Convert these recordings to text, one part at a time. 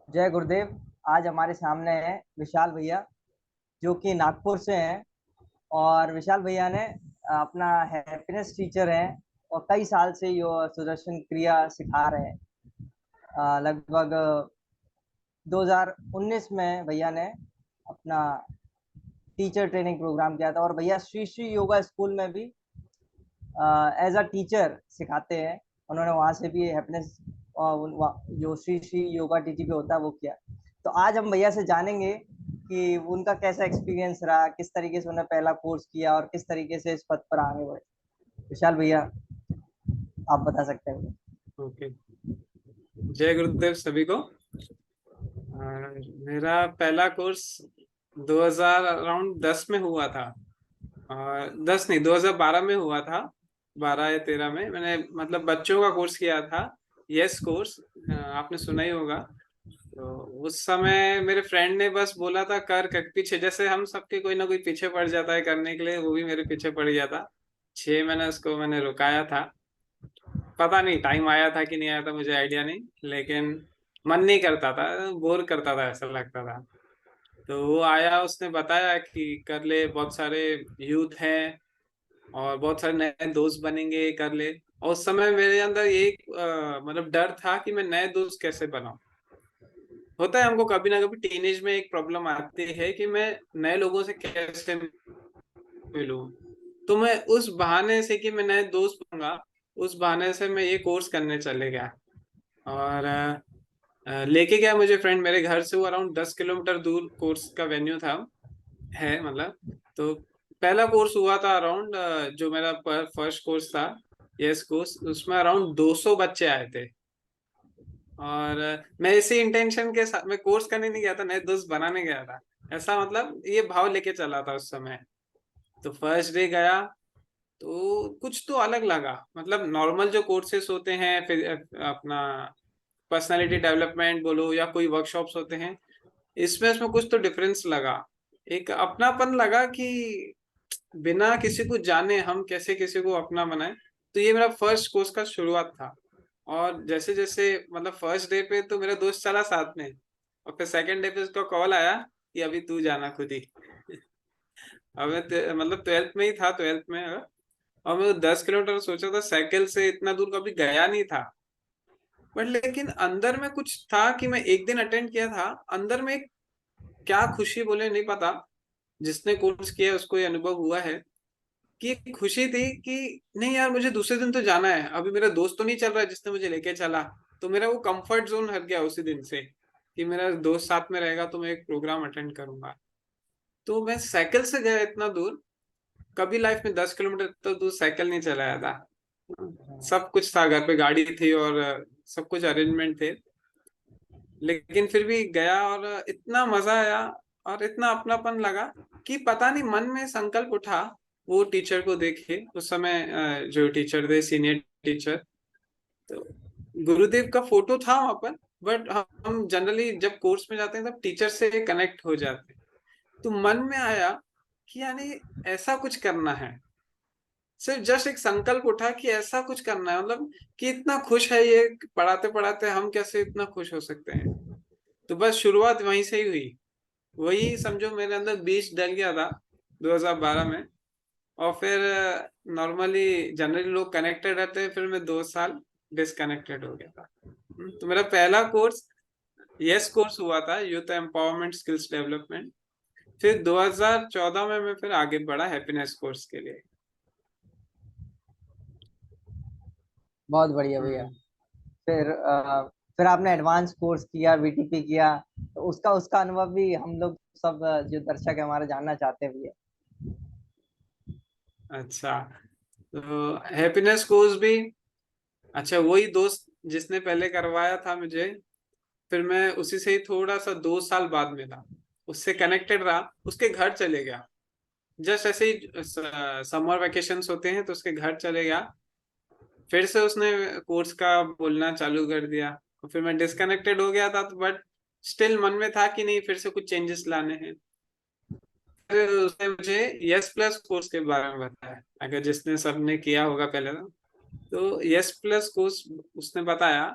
जय गुरुदेव। आज हमारे सामने है विशाल भैया, जो कि नागपुर से हैं। और विशाल भैया ने अपना हैप्पीनेस टीचर हैं और कई साल से यो सुदर्शन क्रिया सिखा रहे हैं। लगभग 2019 में भैया ने अपना टीचर ट्रेनिंग प्रोग्राम किया था, और भैया श्री श्री योगा स्कूल में भी एज अ टीचर सिखाते हैं। उन्होंने वहाँ से भी हैप्पीनेस जो श्री श्री योगा टीची पे होता है वो किया। तो आज हम भैया से जानेंगे कि उनका कैसा एक्सपीरियंस रहा, किस तरीके से उन्होंने पहला कोर्स किया और किस तरीके से इस पद पर आगे बढ़े। विशाल भैया, आप बता सकते हैं। ओके। जय गुरुदेव सभी को। मेरा पहला कोर्स 2000 अराउंड 10 में हुआ था। 10 नहीं, 2012 में हुआ था। 12 या 13 में मैंने मतलब बच्चों का कोर्स किया था। यस कोर्स, आपने सुना ही होगा। तो उस समय मेरे फ्रेंड ने बस बोला था कर पीछे, जैसे हम सबके कोई ना कोई पीछे पड़ जाता है करने के लिए, वो भी मेरे पीछे पड़ गया था। 6 महीने उसको मैंने रुकाया था। पता नहीं टाइम आया था कि नहीं आया था, मुझे आइडिया नहीं, लेकिन मन नहीं करता था, बोर करता था, ऐसा लगता था। तो वो आया, उसने बताया कि कर ले, बहुत सारे यूथ हैं और बहुत सारे नए दोस्त बनेंगे, कर ले। और उस समय मेरे अंदर एक मतलब डर था कि मैं नए दोस्त कैसे बनाऊं। होता है हमको कभी ना कभी टीनेज में एक प्रॉब्लम आती है कि मैं नए लोगों से कैसे मिलूं। तो मैं उस बहाने से कि मैं नए दोस्त बनूंगा, उस बहाने से मैं ये कोर्स करने चले गया। और लेके गया मुझे फ्रेंड मेरे घर से, वो अराउंड 10 किलोमीटर दूर कोर्स का वेन्यू था, है मतलब। तो पहला कोर्स हुआ था अराउंड, जो मेरा फर्स्ट कोर्स था, यस कोर्स, उसमें अराउंड 200 बच्चे आए थे। और मैं इसी इंटेंशन के साथ मैं कोर्स करने नहीं गया था, नए दोस्त बनाने गया था। ऐसा मतलब ये भाव लेके चला था उस समय। तो फर्स्ट डे गया तो कुछ तो अलग लगा। मतलब नॉर्मल जो कोर्सेस होते हैं, फिर अपना पर्सनालिटी डेवलपमेंट बोलो या कोई वर्कशॉप्स होते हैं, इसमें इसमें कुछ तो डिफरेंस लगा। एक अपनापन लगा कि बिना किसी को जाने हम कैसे किसी को अपना बनाए। तो ये मेरा फर्स्ट कोर्स का शुरुआत था। और जैसे जैसे मतलब फर्स्ट डे पे तो मेरा दोस्त चला साथ में, और फिर सेकंड डे पे उसका कॉल आया कि अभी तू जाना खुद ही। अब मैं मतलब 12th में ही था, 12th में। और मैं 10 किलोमीटर सोचा था, साइकिल से इतना दूर कभी गया नहीं था। बट लेकिन अंदर में कुछ था कि मैं एक दिन अटेंड किया था, अंदर में एक क्या खुशी बोले नहीं पता। जिसने कोर्स किया है उसको ये अनुभव हुआ है कि एक खुशी थी कि नहीं यार, मुझे दूसरे दिन तो जाना है, अभी मेरा दोस्त तो नहीं चल रहा है जिसने मुझे लेके चला। तो मेरा वो कंफर्ट जोन हट गया उसी दिन से कि मेरा दोस्त साथ में रहेगा तो मैं एक प्रोग्राम अटेंड करूंगा। तो मैं साइकिल से गया इतना दूर, कभी लाइफ में 10 किलोमीटर तो दूर साइकिल नहीं चलाया था। सब कुछ था, घर पे गाड़ी थी और सब कुछ अरेंजमेंट थे, लेकिन फिर भी गया और इतना मजा आया और इतना अपनापन लगा कि पता नहीं मन में संकल्प उठा। वो टीचर को देखे उस समय, जो टीचर थे सीनियर टीचर, तो गुरुदेव का फोटो था वहां पर। बट हम जनरली जब कोर्स में जाते हैं तब टीचर से कनेक्ट हो जाते हैं। तो मन में आया कि यानी ऐसा कुछ करना है। सिर्फ जस्ट एक संकल्प उठा कि ऐसा कुछ करना है, मतलब कि इतना खुश है ये, पढ़ाते पढ़ाते हम कैसे इतना खुश हो सकते हैं। तो बस शुरुआत वहीं से ही हुई। वही समझो मेरे अंदर बीज डल गया था 2012 में। और फिर नॉर्मली जनरली लोग कनेक्टेड रहते हैं, फिर मैं 2 साल डिसकनेक्टेड हो गया था। तो मेरा पहला कोर्स यस कोर्स हुआ था, यूथ एम्पावरमेंट स्किल्स डेवलपमेंट। फिर 2014 में मैं फिर आगे बढ़ा हैप्पीनेस कोर्स के लिए। बहुत बढ़िया भैया। हम्म। फिर आपने एडवांस कोर्स किया, वीटीपी किया, तो उसका उसका अनुभव भी हम लोग सब जो दर्शक है हमारे जानना चाहते हैं भैया। अच्छा, तो हैप्पीनेस कोर्स भी, अच्छा वही दोस्त जिसने पहले करवाया था मुझे, फिर मैं उसी से ही थोड़ा सा 2 साल बाद मिला, उससे कनेक्टेड रहा, उसके घर चले गया। जस्ट ऐसे ही समर वेकेशंस होते हैं तो उसके घर चले गया। फिर से उसने कोर्स का बोलना चालू कर दिया, और फिर मैं डिस्कनेक्टेड हो गया था। तो बट स्टिल मन में था कि नहीं, फिर से कुछ चेंजेस लाने हैं। फिर उसने मुझे यस प्लस कोर्स के बारे में बताया, अगर जिसने सबने किया होगा पहले तो यस प्लस कोर्स उसने बताया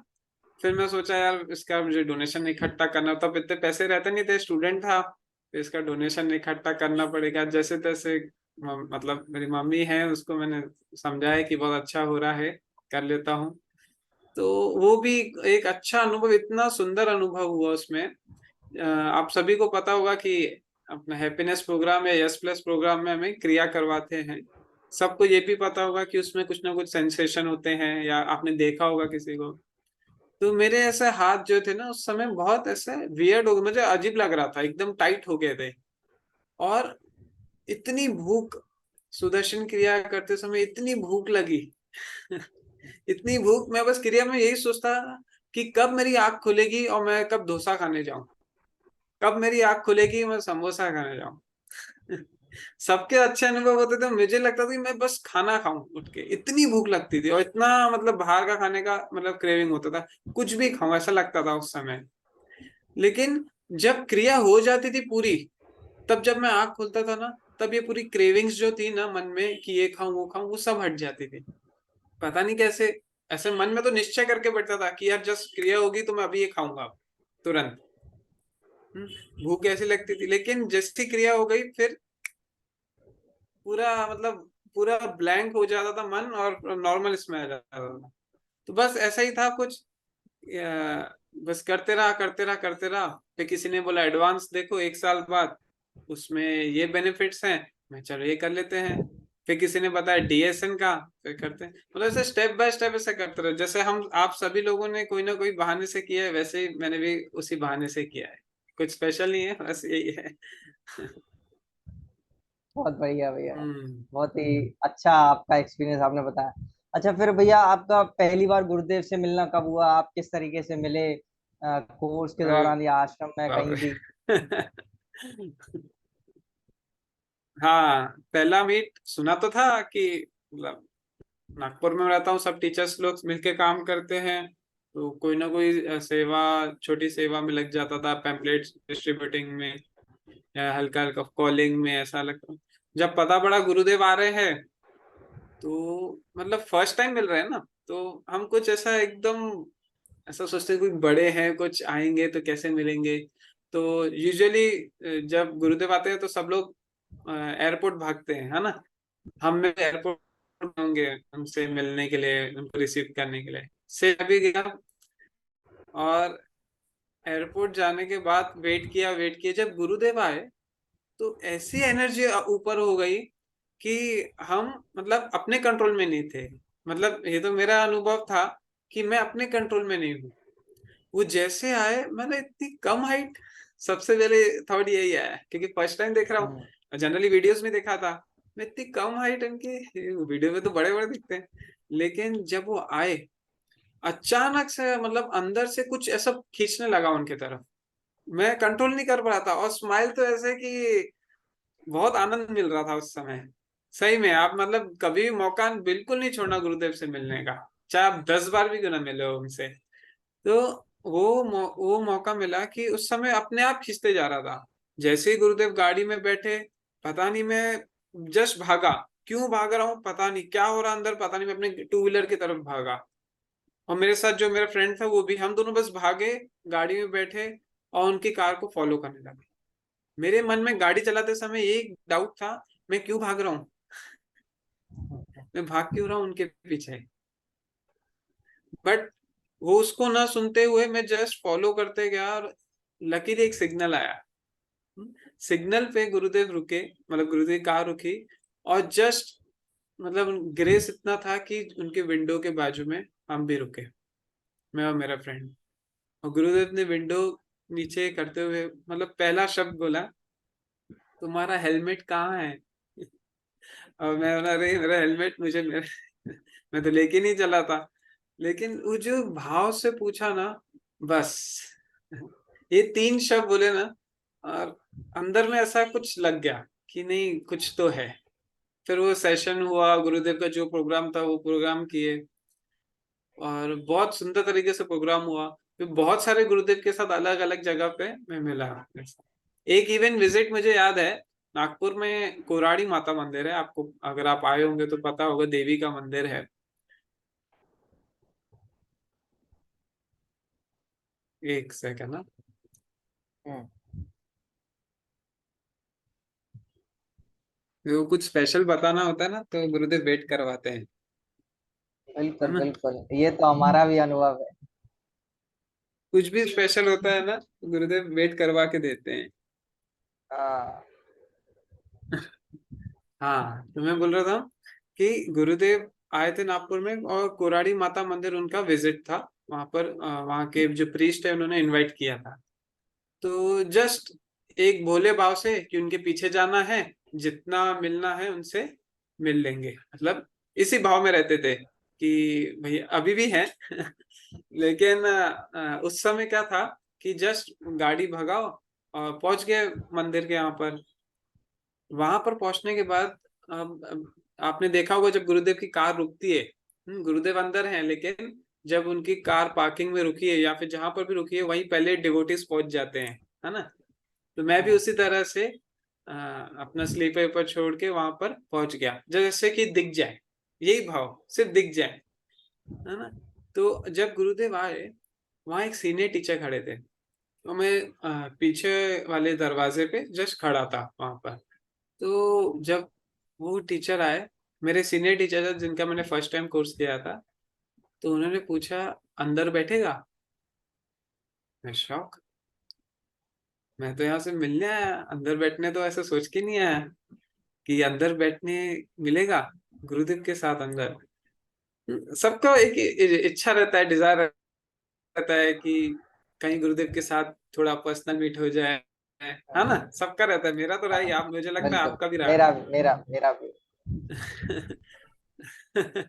फिर मैं सोचा यार इसका मुझे डोनेशन इकट्ठा करना, तब इतने पैसे रहते नहीं थे, स्टूडेंट था, तो इसका डोनेशन इकट्ठा करना पड़ेगा जैसे तैसे। मतलब मेरी मम्मी है, उसको मैंने समझाया कि बहुत अच्छा हो रहा है, कर लेता हूँ। तो वो भी एक अच्छा अनुभव, इतना सुंदर अनुभव हुआ उसमें। आप सभी को पता होगा कि अपना हैप्पीनेस प्रोग्राम या यस प्लस प्रोग्राम में हमें क्रिया करवाते हैं। सबको ये भी पता होगा कि उसमें कुछ ना कुछ सेंसेशन होते हैं, या आपने देखा होगा किसी को। तो मेरे ऐसे हाथ जो थे ना उस समय बहुत ऐसे वियर्ड हो गए, मुझे अजीब लग रहा था, एकदम टाइट हो गए थे। और इतनी भूख, सुदर्शन क्रिया करते समय इतनी भूख लगी इतनी भूख, मैं बस क्रिया में यही सोचता कि कब मेरी आंख खुलेगी और मैं कब डोसा खाने जाऊं, कब मेरी आंख खुलेगी मैं समोसा खाने जाऊं सबके अच्छे अनुभव होते थे, मुझे लगता था कि मैं बस खाना खाऊं उठ के, इतनी भूख लगती थी, और इतना मतलब बाहर का खाने का मतलब क्रेविंग होता था, कुछ भी खाऊं ऐसा लगता था उस समय। लेकिन जब क्रिया हो जाती थी पूरी, तब जब मैं आंख खोलता था ना, तब ये पूरी क्रेविंग्स जो थी ना मन में कि ये खाऊं वो खाऊं, वो सब हट जाती थी। पता नहीं कैसे, ऐसे मन में तो निश्चय करके बैठता था कि यार जस्ट क्रिया होगी तो मैं अभी ये खाऊंगा तुरंत। भूख ऐसी लगती थी, लेकिन जैसी क्रिया हो गई फिर पूरा मतलब पूरा ब्लैंक हो जाता था मन, और नॉर्मल इसमें आ जाता था। तो बस ऐसा ही था कुछ, बस करते रहा करते रहा करते रहा। फिर किसी ने बोला एडवांस देखो 1 साल बाद, उसमें ये बेनिफिट्स हैं, मैं चलो ये कर लेते हैं। फिर किसी ने बताया डीएसएन का, फिर करते हैं। मतलब ऐसे स्टेप बाय स्टेप ऐसे करते रहे, जैसे हम आप सभी लोगों ने कोई ना कोई बहाने से किया है, वैसे ही मैंने भी उसी बहाने से किया है। कुछ स्पेशल नहीं है, बस यही है बहुत बढ़िया भैया। हम्म। बहुत ही अच्छा आपका एक्सपीरियंस आपने बताया। अच्छा फिर भैया, आपका पहली बार गुरुदेव से मिलना कब हुआ? आप किस तरीके से मिले, कोर्स के अरे दौरान या आश्रम में बाप कहीं भी? रे हाँ, पहला मीट सुना तो था कि मतलब नागपुर में रहता हूँ, सब टीचर्स लोग मिलके काम करते हैं, तो कोई ना कोई सेवा, छोटी सेवा में लग जाता था, पैम्पलेट्स डिस्ट्रीब्यूटिंग में या हल्का हल्का कॉलिंग में, ऐसा लगता। जब पता पड़ा गुरुदेव आ रहे हैं, तो मतलब फर्स्ट टाइम मिल रहे हैं ना, तो हम कुछ ऐसा एकदम ऐसा सोचते हैं कोई बड़े हैं, कुछ आएंगे तो कैसे मिलेंगे। तो यूजुअली जब गुरुदेव आते हैं तो सब लोग एयरपोर्ट भागते हैं, है ना। हम भी एयरपोर्ट होंगे उनसे मिलने के लिए, उनको रिसीव करने के लिए, से अभी गया। और एयरपोर्ट जाने के बाद वेट किया, जब गुरुदेव आए तो ऐसी एनर्जी ऊपर हो गई कि हम मतलब अपने कंट्रोल में नहीं थे। मतलब ये तो मेरा अनुभव था कि मैं अपने कंट्रोल में नहीं हूँ। वो जैसे आए, मैंने इतनी कम हाइट, सबसे पहले थॉट यही आया क्योंकि फर्स्ट टाइम देख रहा हम्म। हूँ, जनरली वीडियोस में देखा था। मैं इतनी कम हाइट इनके, वीडियो में तो बड़े बड़े दिखते हैं, लेकिन जब वो आए अचानक से मतलब अंदर से कुछ ऐसा खींचने लगा उनके तरफ, मैं कंट्रोल नहीं कर पा रहा था। और स्माइल तो ऐसे कि बहुत आनंद मिल रहा था उस समय। सही में आप मतलब कभी भी मौका बिल्कुल नहीं छोड़ना गुरुदेव से मिलने का, चाहे आप 10 बार भी क्यों ना मिले हो उनसे। तो वो मौका मिला कि उस समय अपने आप खींचते जा रहा था। जैसे ही गुरुदेव गाड़ी में बैठे, पता नहीं मैं जस्ट भागा, क्यों भाग रहा हूँ पता नहीं, क्या हो रहा अंदर पता नहीं, मैं अपने टू व्हीलर की तरफ भागा। और मेरे साथ जो मेरा फ्रेंड था वो भी, हम दोनों बस भागे, गाड़ी में बैठे और उनकी कार को फॉलो करने लगे। मेरे मन में गाड़ी चलाते समय एक डाउट था, मैं क्यों भाग रहा हूँ, मैं भाग क्यों रहा हूँ उनके पीछे। बट वो उसको ना सुनते हुए मैं जस्ट फॉलो करते गया, और लकीली एक सिग्नल आया। सिग्नल पे गुरुदेव रुके, मतलब गुरुदेव कार रुकी, और जस्ट मतलब ग्रेस इतना था कि उनके विंडो के बाजू में हम भी रुके, मैं और मेरा फ्रेंड। और गुरुदेव ने विंडो नीचे करते हुए मतलब पहला शब्द बोला, तुम्हारा हेलमेट कहाँ है और मैं बोला अरे मेरा हेलमेट मुझे मेरे मैं तो लेके नहीं चला था। लेकिन वो जो भाव से पूछा ना, बस ये 3 शब्द बोले ना, और अंदर में ऐसा कुछ लग गया कि नहीं कुछ तो है। फिर वो सेशन हुआ, गुरुदेव का जो प्रोग्राम था वो प्रोग्राम किए, और बहुत सुंदर तरीके से प्रोग्राम हुआ। फिर बहुत सारे गुरुदेव के साथ अलग अलग जगह पे मैं मिला। एक इवेंट विजिट मुझे याद है, नागपुर में कोराड़ी माता मंदिर है, आपको अगर आप आए होंगे तो पता होगा, देवी का मंदिर है। एक सेकंड ना। हम्म, वो कुछ स्पेशल बताना होता है ना तो गुरुदेव वेट करवाते हैं, है बिल्कुल ना। बिल्कुल, ये तो हमारा भी अनुभव है। कुछ भी स्पेशल होता है ना, गुरुदेव वेट करवा के देते हैं। हाँ। हाँ, तो मैं बोल रहा था कि गुरुदेव आए थे नागपुर में, और कोराड़ी माता मंदिर उनका विजिट था। वहां पर वहां के जो प्रीस्ट है उन्होंने इनवाइट किया था। तो जस्ट एक भोले भाव से कि उनके पीछे जाना है, जितना मिलना है उनसे मिल लेंगे, मतलब इसी भाव में रहते थे कि भैया अभी भी है। लेकिन उस समय क्या था कि जस्ट गाड़ी भगाओ और पहुंच गए मंदिर के यहाँ पर। वहां पर पहुंचने के बाद अब आपने देखा होगा जब गुरुदेव की कार रुकती है, गुरुदेव अंदर हैं, लेकिन जब उनकी कार पार्किंग में रुकी है या फिर जहां पर भी रुकी है वहीं पहले डिवोटीज पहुंच जाते हैं, है ना। तो मैं भी हम्म, उसी तरह से अपना स्लीपर ऊपर छोड़ के वहां पर पहुंच गया, जैसे कि दिख जाए, यही भाव, सिर्फ दिख जाए, है ना। तो जब गुरुदेव आए, वहां एक सीनियर टीचर खड़े थे, तो मैं पीछे वाले दरवाजे पे जस्ट खड़ा था वहां पर। तो जब वो टीचर आए, मेरे सीनियर टीचर थे जिनका मैंने फर्स्ट टाइम कोर्स किया था, तो उन्होंने पूछा अंदर बैठेगा। मैं शौक, मैं तो यहाँ से मिलने आया, अंदर बैठने तो ऐसा सोच के नहीं आया कि अंदर बैठने मिलेगा गुरुदेव के साथ अंदर। सबका एक इच्छा रहता है, डिजायर रहता है कि कहीं गुरुदेव के साथ थोड़ा पर्सनल मीट हो जाए, है ना। हाँ, सबका रहता है, मेरा तो रहा ही, हाँ, आप, मुझे लगता है बिल्कुल। आपका भी रहा मेरा भी, मेरा भी। है।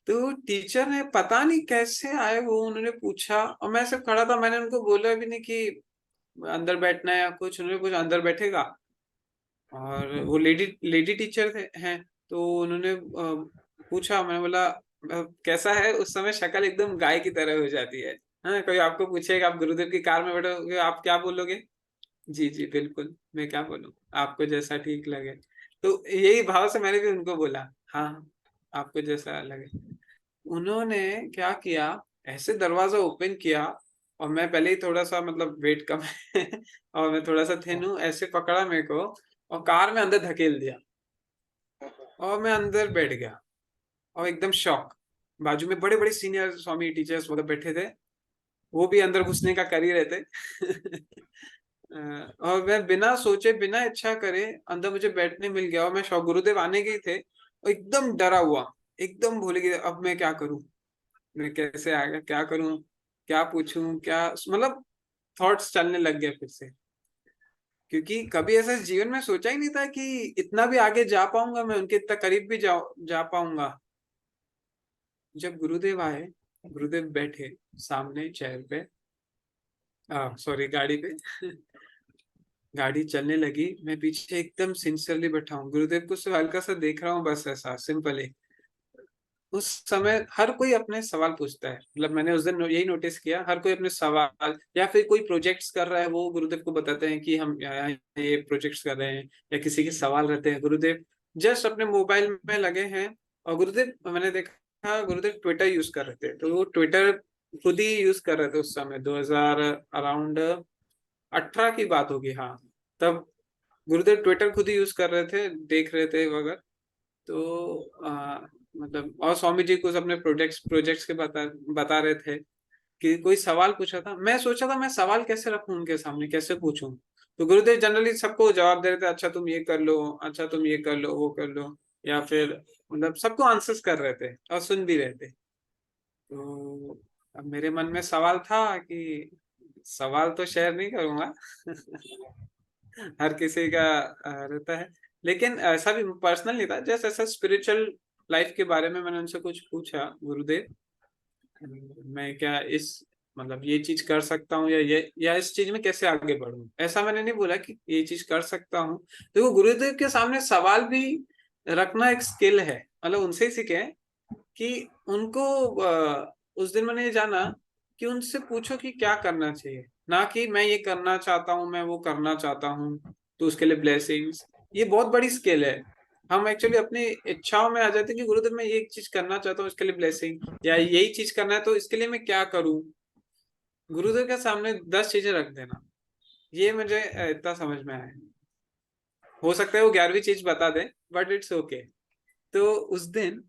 तो टीचर ने पता नहीं कैसे आए वो, उन्होंने पूछा और मैं सिर्फ खड़ा था, मैंने उनको बोला भी नहीं कि अंदर बैठना है या कुछ। उन्होंने पूछा अंदर बैठेगा, और वो लेडी लेडी टीचर थे हैं, तो उन्होंने पूछा। मैंने बोला कैसा है?" उस समय शक्ल एकदम गाय की तरह हो जाती है। हाँ, कोई आपको पूछेगा आप गुरुदेव की कार में बैठोगे, आप क्या बोलोगे? जी जी बिल्कुल, मैं क्या बोलूं, आपको जैसा ठीक लगे। तो यही भाव से मैंने भी उनको बोला, हाँ आपको जैसा लगे। उन्होंने क्या किया, ऐसे दरवाजा ओपन किया, और मैं पहले ही थोड़ा सा मतलब वेट कम है और मैं थोड़ा सा थिन हूँ, ऐसे पकड़ा मेरे को और कार में अंदर धकेल दिया, और मैं अंदर बैठ गया। और एकदम शॉक, बाजू में बड़े बड़े सीनियर स्वामी टीचर्स मतलब बैठे थे, वो भी अंदर घुसने का कर ही रहे थे। और मैं बिना सोचे बिना इच्छा करे अंदर मुझे बैठने मिल गया, और मैं शौक, गुरुदेव आने के ही थे, और एकदम डरा हुआ, एकदम भूल गया अब मैं क्या करूं, मैं कैसे आ गया, क्या करूं, क्या पूछूं, क्या मतलब थॉट्स चलने लग गए फिर से। क्योंकि कभी ऐसा जीवन में सोचा ही नहीं था कि इतना भी आगे जा पाऊंगा मैं, उनके इतना करीब भी जा पाऊंगा। जब गुरुदेव आए, गुरुदेव बैठे सामने चेयर पे, सॉरी गाड़ी पे। गाड़ी चलने लगी, मैं पीछे एकदम सिंसियरली बैठा हूँ, गुरुदेव को सिर्फ हल्का सा देख रहा हूँ, बस ऐसा सिंपल। उस समय हर कोई अपने सवाल पूछता है, मतलब मैंने उस दिन यही नोटिस किया, हर कोई अपने सवाल, या फिर कोई प्रोजेक्ट्स कर रहा है वो गुरुदेव को बताते हैं कि हम यहाँ ये प्रोजेक्ट्स कर रहे हैं, या किसी के सवाल रहते हैं, गुरुदेव जस्ट अपने मोबाइल में लगे हैं। और गुरुदेव, मैंने देखा गुरुदेव ट्विटर यूज कर रहे थे, तो वो ट्विटर खुद ही यूज कर रहे थे उस समय, 2000 अराउंड 18 की बात होगी, हाँ। तब गुरुदेव ट्विटर खुद ही यूज कर रहे थे, देख रहे थे वगैरह। तो मतलब और स्वामी जी कुछ अपने प्रोजेक्ट्स प्रोजेक्ट्स के बता रहे थे कि कोई सवाल पूछा था, मैं सोचा था मैं सवाल कैसे रखूं उनके सामने, कैसे पूछूं। तो गुरुदेव जनरली सबको जवाब दे रहे थे, अच्छा तुम ये कर लो, अच्छा तुम ये कर लो, वो कर लो, या फिर मतलब सबको आंसर्स कर रहे थे और सुन भी रहे थे। तो अब मेरे मन में सवाल था कि सवाल तो शेयर नहीं करूंगा। हर किसी का रहता है, लेकिन ऐसा भी पर्सनल नहीं था, जैसे ऐसा स्पिरिचुअल लाइफ के बारे में मैंने उनसे कुछ पूछा, गुरुदेव मैं क्या इस मतलब ये चीज कर सकता हूँ, या इस चीज में कैसे आगे बढ़ूं, ऐसा मैंने नहीं बोला कि ये चीज कर सकता हूँ। तो वो गुरुदेव के सामने सवाल भी रखना एक स्किल है, मतलब उनसे ही सीखे हैं कि उनको उस दिन मैंने ये जाना कि उनसे पूछो कि क्या करना चाहिए, ना कि मैं ये करना चाहता हूँ, मैं वो करना चाहता हूँ, तो उसके लिए ब्लेसिंग्स। ये बहुत बड़ी स्किल है। हम एक्चुअली अपनी इच्छाओं में आ जाते हैं कि गुरुदेव मैं ये चीज करना चाहता हूँ, इसके लिए ब्लेसिंग, या यही चीज करना है तो इसके लिए मैं क्या करूँ। गुरुदेव के सामने 10 चीजें रख देना, ये मुझे इतना समझ में आया। हो सकता है वो 11वीं चीज बता दे, बट इट्स ओके। तो उस दिन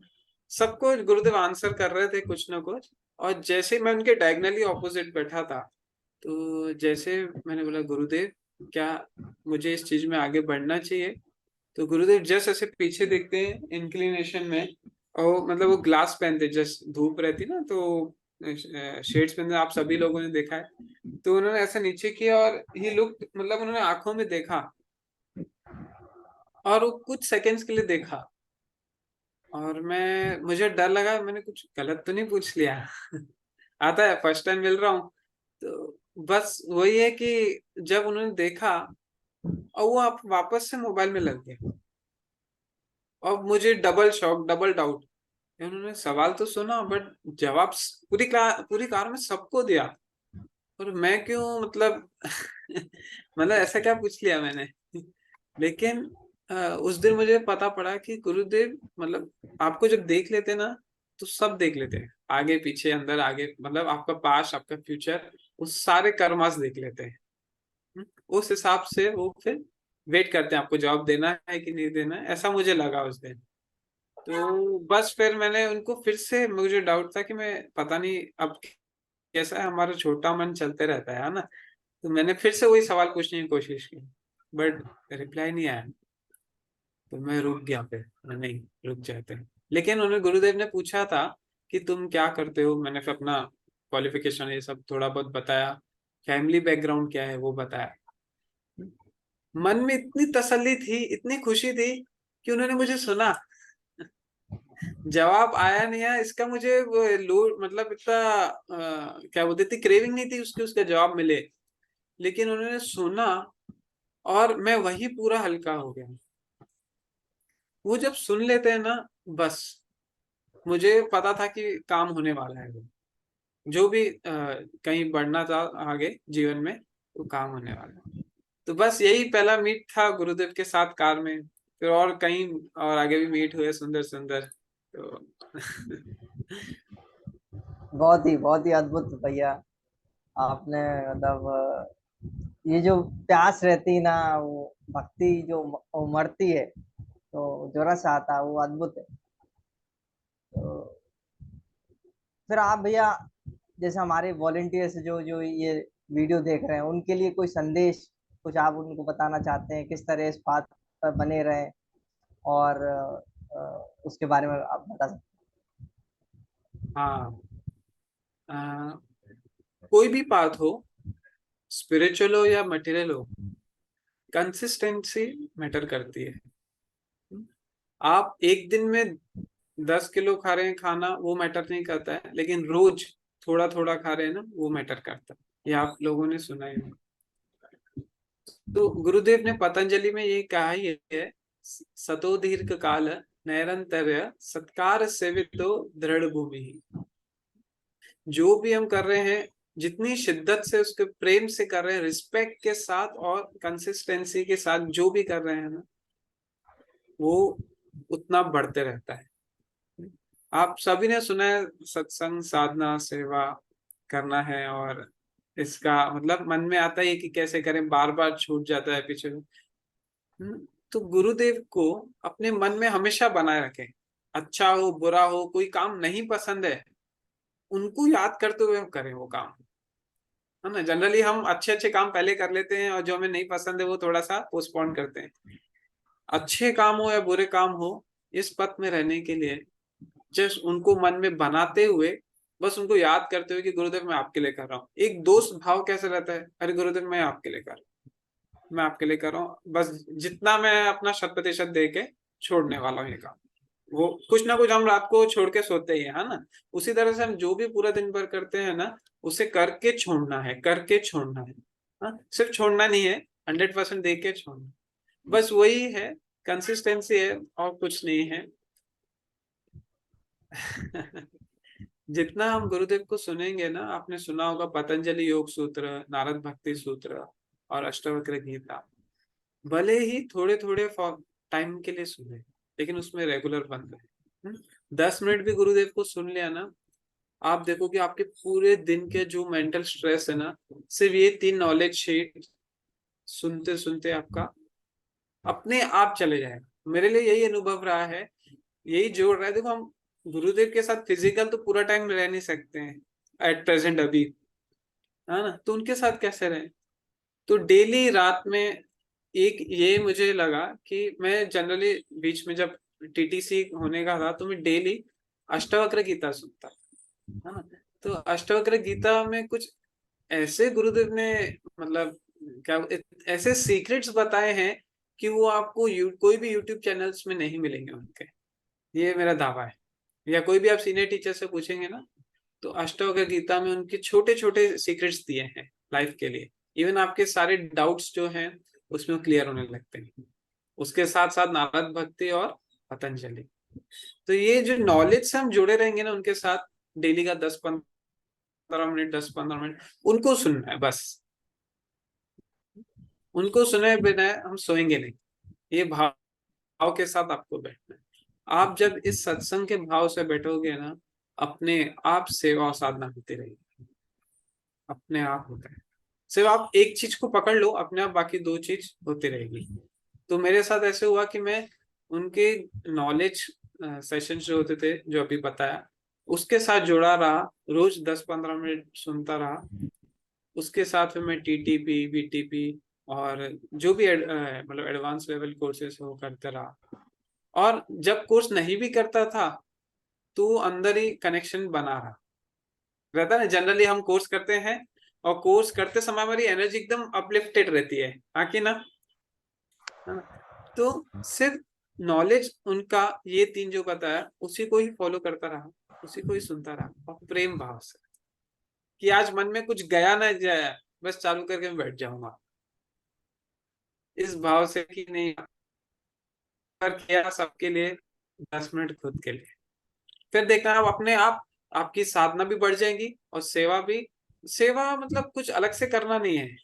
सबको गुरुदेव आंसर कर रहे थे कुछ ना कुछ, और जैसे मैं उनके डायगनली ऑपोजिट बैठा था, तो जैसे मैंने बोला गुरुदेव क्या मुझे इस चीज में आगे बढ़ना चाहिए, तो गुरुदेव जस्ट ऐसे पीछे देखते हैं इंक्लिनेशन में, और मतलब वो ग्लास पहनते, जस्ट धूप रहती ना तो शेड्स पहनते, आप सभी लोगों ने देखा है। तो उन्होंने ऐसे नीचे किया और ही लुक, मतलब उन्होंने आंखों में देखा, और वो कुछ सेकंड्स के लिए देखा, और मुझे डर लगा मैंने कुछ गलत तो नहीं पूछ लिया। आता है, फर्स्ट टाइम मिल रहा हूँ। तो बस वही है कि जब उन्होंने देखा और वो आप वापस से मोबाइल में लग गए, और मुझे डबल शॉक, डबल डाउट। उन्होंने सवाल तो सुना बट जवाब पूरी कार में सबको दिया, और मैं क्यों, मतलब मतलब ऐसा क्या पूछ लिया मैंने। लेकिन उस दिन मुझे पता पड़ा कि गुरुदेव मतलब आपको जब देख लेते ना, तो सब देख लेते हैं, आगे पीछे अंदर आगे, मतलब आपका पास्ट आपका फ्यूचर, उस सारे कर्मास देख लेते हैं। उस हिसाब से वो फिर वेट करते हैं आपको जवाब देना है कि नहीं देना है, ऐसा मुझे लगा उस दिन। तो बस फिर मैंने उनको फिर से, मुझे डाउट था कि मैं पता नहीं अब कैसा है, हमारा छोटा मन चलते रहता है ना। तो मैंने फिर से वही सवाल पूछने की कोशिश की, बट रिप्लाई नहीं आया। तो मैं रुक गया, फिर मैं नहीं रुक जाते। लेकिन उन्होंने, गुरुदेव ने पूछा था कि तुम क्या करते हो, मैंने फिर अपना क्वालिफिकेशन ये सब थोड़ा बहुत बताया, फैमिली बैकग्राउंड क्या है वो बताया। मन में इतनी तसल्ली थी, इतनी खुशी थी कि उन्होंने मुझे सुना। जवाब आया नहीं आया इसका मुझे वो मतलब इतना क्या बोलते थी, क्रेविंग नहीं थी उसके उसका जवाब मिले। लेकिन उन्होंने सुना, और मैं वही पूरा हल्का हो गया। वो जब सुन लेते हैं ना, बस मुझे पता था कि काम होने वाला है, वो जो भी कहीं बढ़ना था आगे जीवन में, वो काम होने वाला है। तो बस यही पहला मीट था गुरुदेव के साथ कार में। फिर और कहीं और आगे भी मीट हुए सुंदर सुंदर, तो बहुत ही अद्भुत भैया। आपने मतलब ये जो प्यास रहती ना, वो भक्ति जो उमड़ती है, तो जो रस आता है वो अद्भुत है। तो फिर आप भैया, जैसे हमारे वॉलेंटियर्स जो जो ये वीडियो देख रहे हैं, उनके लिए कोई संदेश, कुछ आप उनको बताना चाहते हैं, किस तरह इस बात पर बने रहें, और उसके बारे में आप बता सकते हाँ, अ, कोई भी बात हो, स्पिरिचुअल हो या मटेरियल हो, कंसिस्टेंसी मैटर करती है। आप एक दिन में 10 किलो खा रहे हैं खाना, वो मैटर नहीं करता है, लेकिन रोज थोड़ा थोड़ा खा रहे हैं ना, वो मैटर करता है। ये आप लोगों ने सुना ही होगा। तो गुरुदेव ने पतंजलि में ये कहा ही है, सतो दीर्घ काल नैरंतर्य सत्कार सेवितो दृढ़ भूमि। जो भी हम कर रहे हैं, जितनी शिद्दत से उसके प्रेम से कर रहे हैं, रिस्पेक्ट के साथ और कंसिस्टेंसी के साथ जो भी कर रहे हैं ना, वो उतना बढ़ते रहता है। आप सभी ने सुना है सत्संग साधना सेवा करना है, और इसका मतलब मन में आता है कि कैसे करें, बार बार छूट जाता है पीछे। तो गुरुदेव को अपने मन में हमेशा बनाए रखें। अच्छा हो बुरा हो, कोई काम नहीं पसंद है, उनको याद करते हुए करें वो काम, है ना। जनरली हम अच्छे अच्छे काम पहले कर लेते हैं, और जो हमें नहीं पसंद है वो थोड़ा सा पोस्टपोन करते हैं। अच्छे काम हो या बुरे काम हो, इस पथ में रहने के लिए जस्ट उनको मन में बनाते हुए, बस उनको याद करते हुए कि गुरुदेव मैं आपके लिए कर रहा हूँ। एक दोस्त भाव कैसे रहता है, अरे गुरुदेव मैं आपके लिए कर रहा हूँ, मैं आपके लिए कर रहा हूँ, बस जितना मैं अपना 100% दे के छोड़ने वाला हूँ ये काम। वो कुछ ना कुछ हम रात को छोड़ के सोते ही है ना। उसी तरह से हम जो भी पूरा दिन भर करते हैं ना, उसे करके छोड़ना है, करके छोड़ना है। हाँ, सिर्फ छोड़ना नहीं है, 100% दे के छोड़ना, बस वही है, कंसिस्टेंसी है और कुछ नहीं है। जितना हम गुरुदेव को सुनेंगे ना, आपने सुना होगा पतंजलि योग सूत्र, नारद भक्ति सूत्र और अष्टावक्र गीता, भले ही थोड़े थोड़े टाइम के लिए सुने, लेकिन उसमें रेगुलर बन रहे। 10 मिनट भी गुरुदेव को सुन लिया ना, आप देखो कि आपके पूरे दिन के जो मेंटल स्ट्रेस है ना, सिर्फ ये 3 नॉलेज शीट सुनते सुनते आपका अपने आप चले जाएगा। मेरे लिए यही अनुभव रहा है, यही जोड़ रहा है। देखो हम गुरुदेव के साथ फिजिकल तो पूरा टाइम रह नहीं सकते हैं एट प्रेजेंट अभी, है ना, तो उनके साथ कैसे रहे। तो डेली रात में एक ये मुझे लगा कि मैं जनरली बीच में जब टीटीसी होने का था तो मैं डेली अष्टावक्र गीता सुनता, है ना। तो अष्टावक्र गीता में कुछ ऐसे गुरुदेव ने मतलब क्या ऐसे सीक्रेट्स बताए हैं कि वो आपको कोई भी यूट्यूब चैनल्स में नहीं मिलेंगे उनके, ये मेरा दावा है। या कोई भी आप सीनियर टीचर से पूछेंगे ना, तो अष्टावक्र गीता में उनके छोटे छोटे सीक्रेट्स दिए हैं लाइफ के लिए। इवन आपके सारे डाउट्स जो हैं उसमें क्लियर होने लगते हैं। उसके साथ साथ नारद भक्ति और पतंजलि। तो ये जो नॉलेज से हम जुड़े रहेंगे ना उनके साथ, डेली का 10-15 मिनट 10-15 मिनट उनको सुनना है बस। उनको सुने बिना हम सोएंगे नहीं। ये भाव के साथ आपको बैठना है। आप जब इस सत्संग के भाव से बैठोगे ना, अपने आप सेवा और साधना होती रहेगी, अपने आप होता है। सिर्फ आप एक चीज को पकड़ लो, अपने आप बाकी 2 चीज होती रहेगी। तो मेरे साथ ऐसे हुआ कि मैं उनके नॉलेज सेशन जो होते थे जो अभी बताया, उसके साथ जुड़ा रहा, रोज 10-15 मिनट सुनता रहा। उसके साथ में मैं टीटीपी बीटीपी और जो भी मतलब एडवांस लेवल कोर्सेस वो करते रहा। और जब कोर्स नहीं भी करता था तो अंदर ही कनेक्शन बना रहा रहता है। जनरली हम कोर्स करते हैं और कोर्स करते समय हमारी एनर्जी एकदम अपलिफ्टेड रहती है, हाँ कि ना, है ना। तो सिर्फ नॉलेज उनका ये 3 जो बताया उसी को ही फॉलो करता रहा, उसी को ही सुनता रहा और प्रेम भाव से कि आज मन में कुछ गया ना जाए, बस चालू करके मैं बैठ जाऊंगा इस भाव से कि नहीं, कर किया सबके लिए, 10 मिनट खुद के लिए। फिर देखना आप अपने आप आपकी साधना भी बढ़ जाएगी और सेवा भी। सेवा मतलब कुछ अलग से करना नहीं है,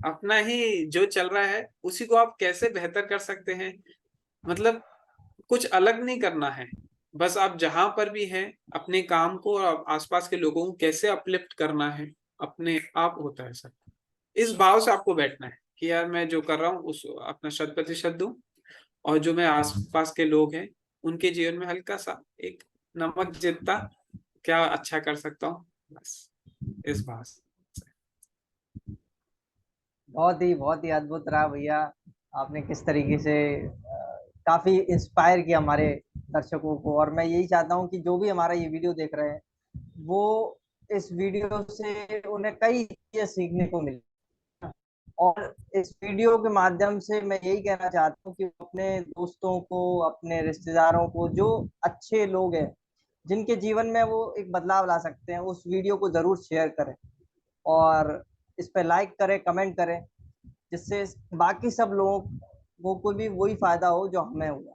अपना ही जो चल रहा है उसी को आप कैसे बेहतर कर सकते हैं। मतलब कुछ अलग नहीं करना है, बस आप जहां पर भी हैं अपने काम को और आसपास के लोगों को कैसे अपलिफ्ट करना है, अपने आप होता है सब। इस भाव से आपको बैठना है कि यार मैं जो कर रहा हूँ उस अपना 100% दूं, और जो मैं आसपास के लोग हैं उनके जीवन में हल्का सा एक नमक जितना क्या अच्छा कर सकता हूँ, बस इस भाव से। बहुत ही अद्भुत रहा भैया। आपने किस तरीके से काफी इंस्पायर किया हमारे दर्शकों को, और मैं यही चाहता हूँ कि जो भी हमारा ये वीडियो देख रहे हैं वो इस वीडियो से उन्हें कई चीजें सीखने को मिली। और इस वीडियो के माध्यम से मैं यही कहना चाहता हूँ कि अपने दोस्तों को, अपने रिश्तेदारों को, जो अच्छे लोग हैं जिनके जीवन में वो एक बदलाव ला सकते हैं, उस वीडियो को जरूर शेयर करें और इस पे लाइक करें, कमेंट करें, जिससे बाकी सब लोगों को भी वही फायदा हो जो हमें हुआ।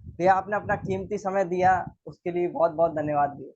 भैया आपने अपना कीमती समय दिया, उसके लिए बहुत बहुत धन्यवाद भैया।